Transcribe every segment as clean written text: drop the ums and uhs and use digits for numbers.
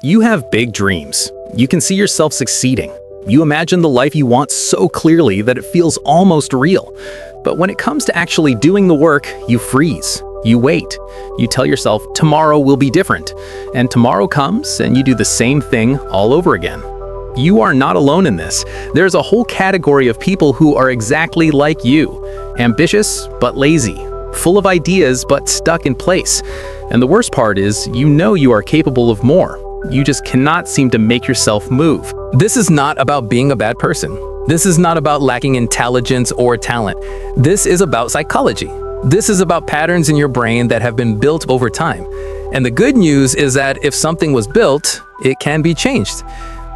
You have big dreams. You can see yourself succeeding. You imagine the life you want so clearly that it feels almost real. But when it comes to actually doing the work, you freeze. You wait. You tell yourself tomorrow will be different. And tomorrow comes and you do the same thing all over again. You are not alone in this. There's a whole category of people who are exactly like you. Ambitious, but lazy. Full of ideas, but stuck in place. And the worst part is, you know you are capable of more. You just cannot seem to make yourself move. This is not about being a bad person. This is not about lacking intelligence or talent. This is about psychology. This is about patterns in your brain that have been built over time. And the good news is that if something was built, it can be changed.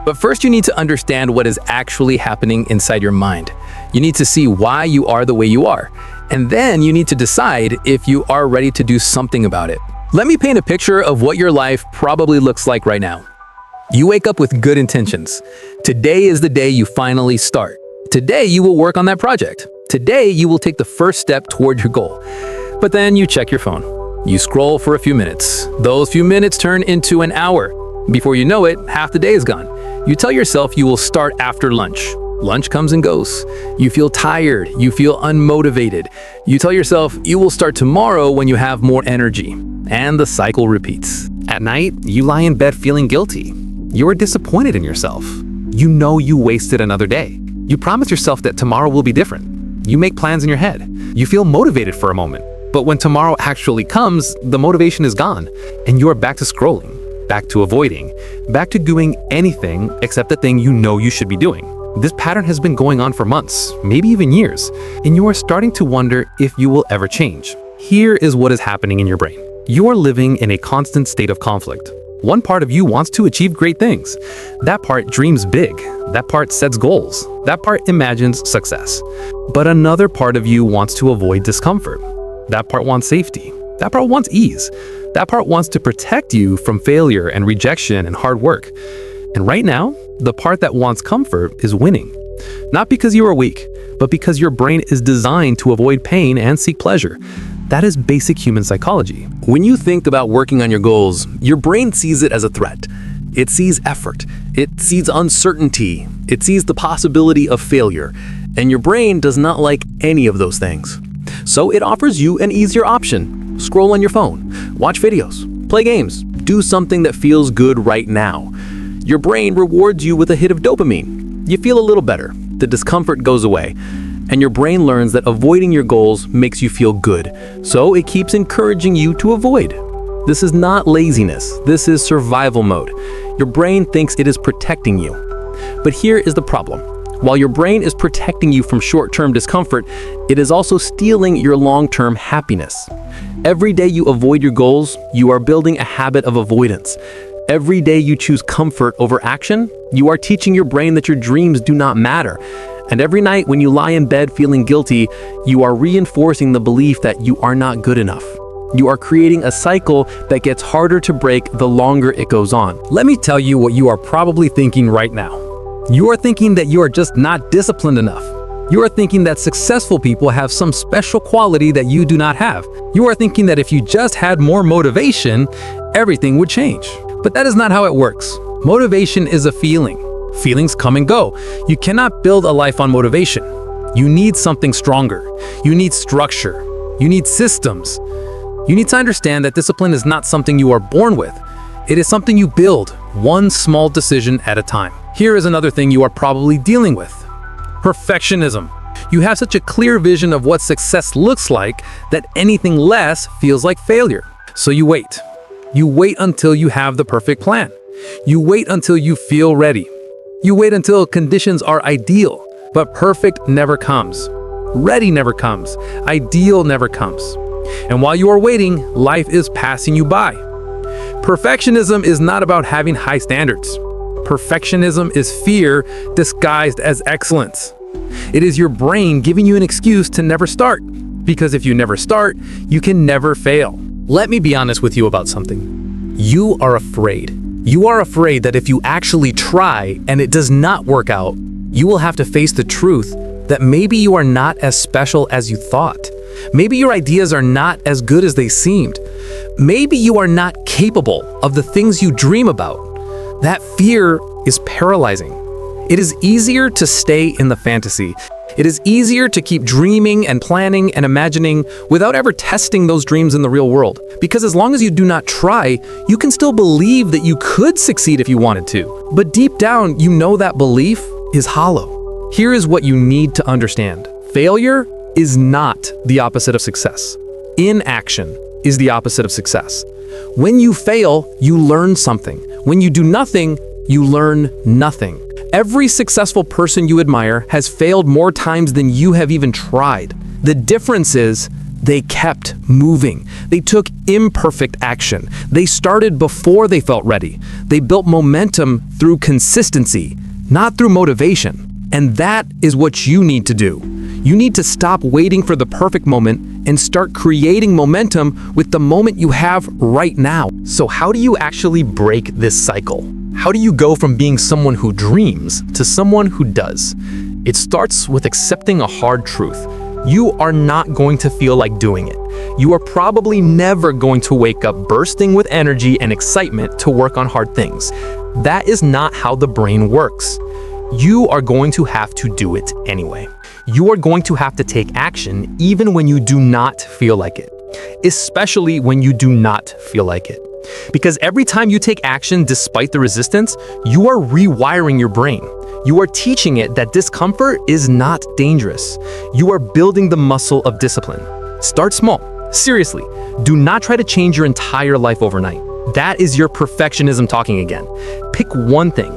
But first you need to understand what is actually happening inside your mind. You need to see why you are the way you are. And then you need to decide if you are ready to do something about it. Let me paint a picture of what your life probably looks like right now. You wake up with good intentions. Today is the day you finally start. Today you will work on that project. Today you will take the first step toward your goal. But then you check your phone. You scroll for a few minutes. Those few minutes turn into an hour. Before you know it, half the day is gone. You tell yourself you will start after lunch. Lunch comes and goes. You feel tired. You feel unmotivated. You tell yourself you will start tomorrow when you have more energy. And the cycle repeats. At night, you lie in bed feeling guilty. You are disappointed in yourself. You know you wasted another day. You promise yourself that tomorrow will be different. You make plans in your head. You feel motivated for a moment. But when tomorrow actually comes, the motivation is gone. And you are back to scrolling, back to avoiding, back to doing anything except the thing you know you should be doing. This pattern has been going on for months, maybe even years, and you are starting to wonder if you will ever change. Here is what is happening in your brain. You are living in a constant state of conflict. One part of you wants to achieve great things. That part dreams big. That part sets goals. That part imagines success. But another part of you wants to avoid discomfort. That part wants safety. That part wants ease. That part wants to protect you from failure and rejection and hard work. And right now, the part that wants comfort is winning. Not because you are weak, but because your brain is designed to avoid pain and seek pleasure. That is basic human psychology. When you think about working on your goals, your brain sees it as a threat. It sees effort. It sees uncertainty. It sees the possibility of failure. And your brain does not like any of those things. So it offers you an easier option. Scroll on your phone, watch videos, play games, do something that feels good right now. Your brain rewards you with a hit of dopamine. You feel a little better. The discomfort goes away. And your brain learns that avoiding your goals makes you feel good. So it keeps encouraging you to avoid. This is not laziness. This is survival mode. Your brain thinks it is protecting you. But here is the problem. While your brain is protecting you from short-term discomfort, it is also stealing your long-term happiness. Every day you avoid your goals, you are building a habit of avoidance. Every day you choose comfort over action, you are teaching your brain that your dreams do not matter. And every night when you lie in bed feeling guilty, you are reinforcing the belief that you are not good enough. You are creating a cycle that gets harder to break the longer it goes on. Let me tell you what you are probably thinking right now. You are thinking that you are just not disciplined enough. You are thinking that successful people have some special quality that you do not have. You are thinking that if you just had more motivation, everything would change. But that is not how it works. Motivation is a feeling. Feelings come and go. You cannot build a life on motivation. You need something stronger. You need structure. You need systems. You need to understand that discipline is not something you are born with. It is something you build, one small decision at a time. Here is another thing you are probably dealing with. Perfectionism. You have such a clear vision of what success looks like that anything less feels like failure. So you wait. You wait until you have the perfect plan. You wait until you feel ready. You wait until conditions are ideal, but perfect never comes. Ready never comes. Ideal never comes. And while you are waiting, life is passing you by. Perfectionism is not about having high standards. Perfectionism is fear disguised as excellence. It is your brain giving you an excuse to never start. Because if you never start, you can never fail. Let me be honest with you about something. You are afraid. You are afraid that if you actually try and it does not work out, you will have to face the truth that maybe you are not as special as you thought. Maybe your ideas are not as good as they seemed. Maybe you are not capable of the things you dream about. That fear is paralyzing. It is easier to stay in the fantasy. It is easier to keep dreaming and planning and imagining without ever testing those dreams in the real world. Because as long as you do not try, you can still believe that you could succeed if you wanted to. But deep down, you know that belief is hollow. Here is what you need to understand. Failure is not the opposite of success. Inaction is the opposite of success. When you fail, you learn something. When you do nothing, you learn nothing. Every successful person you admire has failed more times than you have even tried. The difference is they kept moving. They took imperfect action. They started before they felt ready. They built momentum through consistency, not through motivation. And that is what you need to do. You need to stop waiting for the perfect moment and start creating momentum with the moment you have right now. So how do you actually break this cycle? How do you go from being someone who dreams to someone who does? It starts with accepting a hard truth. You are not going to feel like doing it. You are probably never going to wake up bursting with energy and excitement to work on hard things. That is not how the brain works. You are going to have to do it anyway. You are going to have to take action even when you do not feel like it, especially when you do not feel like it. Because every time you take action despite the resistance, you are rewiring your brain. You are teaching it that discomfort is not dangerous. You are building the muscle of discipline. Start small. Seriously, do not try to change your entire life overnight. That is your perfectionism talking again. Pick one thing.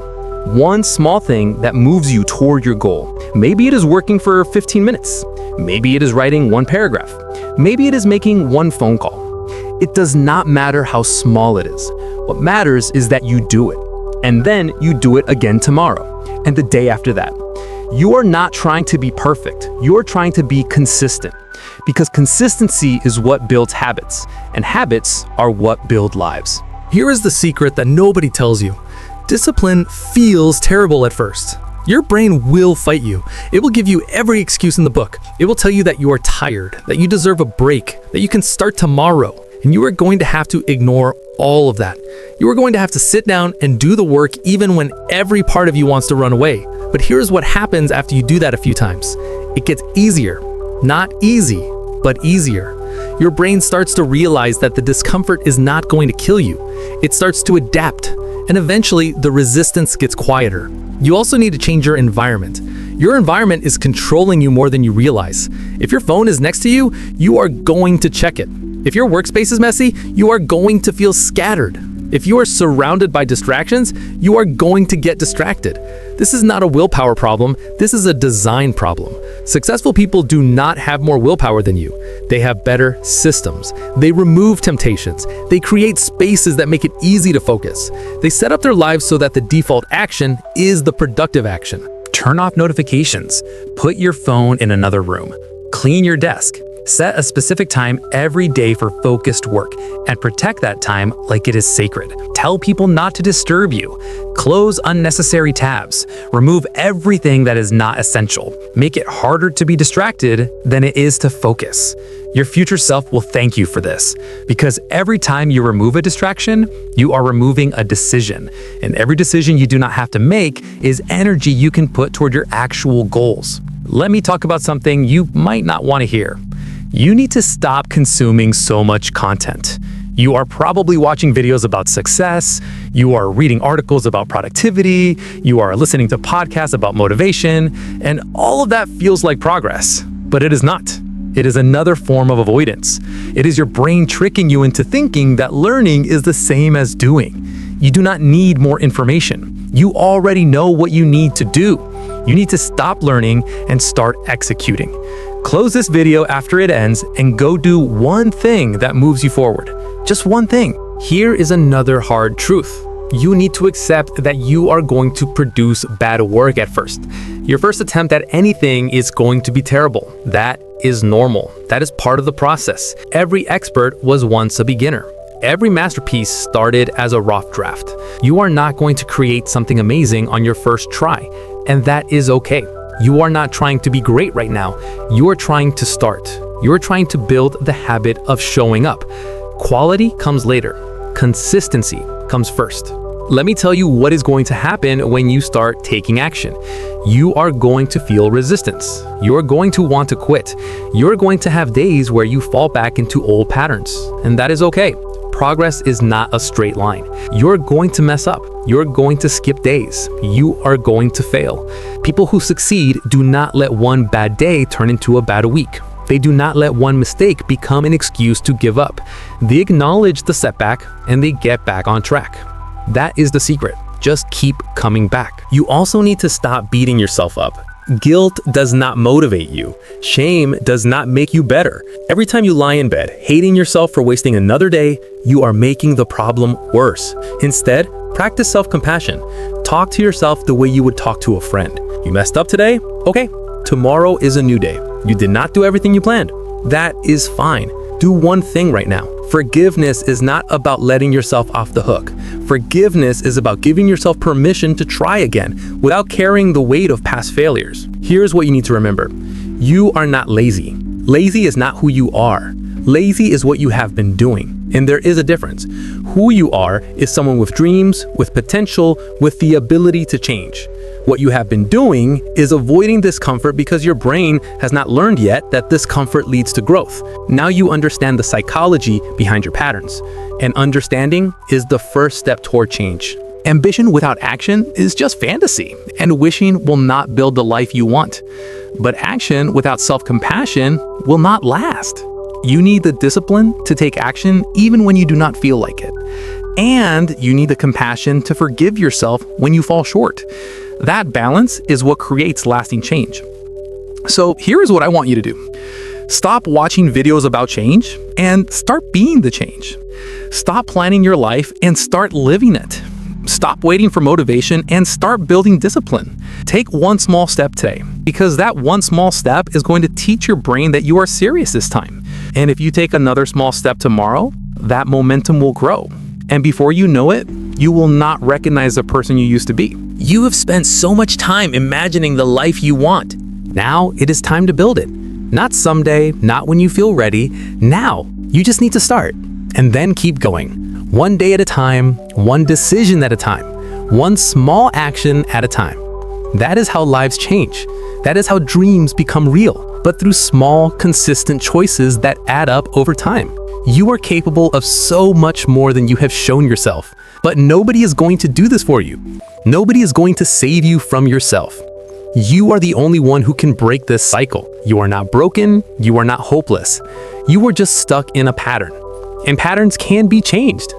One small thing that moves you toward your goal. Maybe it is working for 15 minutes. Maybe it is writing one paragraph. Maybe it is making one phone call. It does not matter how small it is. What matters is that you do it. And then you do it again tomorrow and the day after that. You are not trying to be perfect. You are trying to be consistent. Because consistency is what builds habits, and habits are what build lives. Here is the secret that nobody tells you. Discipline feels terrible at first. Your brain will fight you. It will give you every excuse in the book. It will tell you that you are tired, that you deserve a break, that you can start tomorrow. And you are going to have to ignore all of that. You are going to have to sit down and do the work even when every part of you wants to run away. But here's what happens after you do that a few times. It gets easier. Not easy, but easier. Your brain starts to realize that the discomfort is not going to kill you. It starts to adapt. And eventually, the resistance gets quieter. You also need to change your environment. Your environment is controlling you more than you realize. If your phone is next to you, you are going to check it. If your workspace is messy, you are going to feel scattered. If you are surrounded by distractions, you are going to get distracted. This is not a willpower problem, this is a design problem. Successful people do not have more willpower than you. They have better systems. They remove temptations. They create spaces that make it easy to focus. They set up their lives so that the default action is the productive action. Turn off notifications. Put your phone in another room. Clean your desk. Set a specific time every day for focused work and protect that time like it is sacred. Tell people not to disturb you. Close unnecessary tabs. Remove everything that is not essential. Make it harder to be distracted than it is to focus. Your future self will thank you for this, because every time you remove a distraction, you are removing a decision. And every decision you do not have to make is energy you can put toward your actual goals. Let me talk about something you might not want to hear. You need to stop consuming so much content. You are probably watching videos about success, you are reading articles about productivity, you are listening to podcasts about motivation, and all of that feels like progress. But it is not. It is another form of avoidance. It is your brain tricking you into thinking that learning is the same as doing. You do not need more information. You already know what you need to do. You need to stop learning and start executing. Close this video after it ends and go do one thing that moves you forward. Just one thing. Here is another hard truth. You need to accept that you are going to produce bad work at first. Your first attempt at anything is going to be terrible. That is normal. That is part of the process. Every expert was once a beginner. Every masterpiece started as a rough draft. You are not going to create something amazing on your first try, and that is okay. You are not trying to be great right now. You are trying to start. You are trying to build the habit of showing up. Quality comes later. Consistency comes first. Let me tell you what is going to happen when you start taking action. You are going to feel resistance. You're going to want to quit. You're going to have days where you fall back into old patterns, and that is okay. Progress is not a straight line. You're going to mess up. You're going to skip days. You are going to fail. People who succeed do not let one bad day turn into a bad week. They do not let one mistake become an excuse to give up. They acknowledge the setback and they get back on track. That is the secret. Just keep coming back. You also need to stop beating yourself up. Guilt does not motivate you. Shame does not make you better. Every time you lie in bed, hating yourself for wasting another day, you are making the problem worse. Instead, practice self-compassion. Talk to yourself the way you would talk to a friend. You messed up today? Okay, tomorrow is a new day. You did not do everything you planned. That is fine. Do one thing right now. Forgiveness is not about letting yourself off the hook. Forgiveness is about giving yourself permission to try again without carrying the weight of past failures. Here's what you need to remember. You are not lazy. Lazy is not who you are. Lazy is what you have been doing. And there is a difference. Who you are is someone with dreams, with potential, with the ability to change. What you have been doing is avoiding discomfort because your brain has not learned yet that discomfort leads to growth. Now you understand the psychology behind your patterns, and understanding is the first step toward change. Ambition without action is just fantasy, and wishing will not build the life you want. But action without self-compassion will not last. You need the discipline to take action even when you do not feel like it. And you need the compassion to forgive yourself when you fall short. That balance is what creates lasting change. So here is what I want you to do. Stop watching videos about change and start being the change. Stop planning your life and start living it. Stop waiting for motivation and start building discipline. Take one small step today, because that one small step is going to teach your brain that you are serious this time. And if you take another small step tomorrow, that momentum will grow. And before you know it, you will not recognize the person you used to be. You have spent so much time imagining the life you want. Now it is time to build it. Not someday, not when you feel ready. Now, you just need to start. And then keep going. One day at a time, one decision at a time, one small action at a time. That is how lives change. That is how dreams become real, but through small, consistent choices that add up over time. You are capable of so much more than you have shown yourself, but nobody is going to do this for you. Nobody is going to save you from yourself. You are the only one who can break this cycle. You are not broken. You are not hopeless. You are just stuck in a pattern. And patterns can be changed.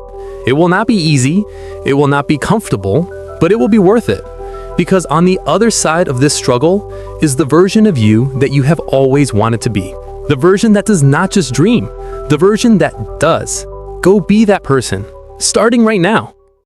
It will not be easy. It will not be comfortable, but it will be worth it. Because on the other side of this struggle is the version of you that you have always wanted to be. The version that does not just dream, the version that does. Go be that person, starting right now.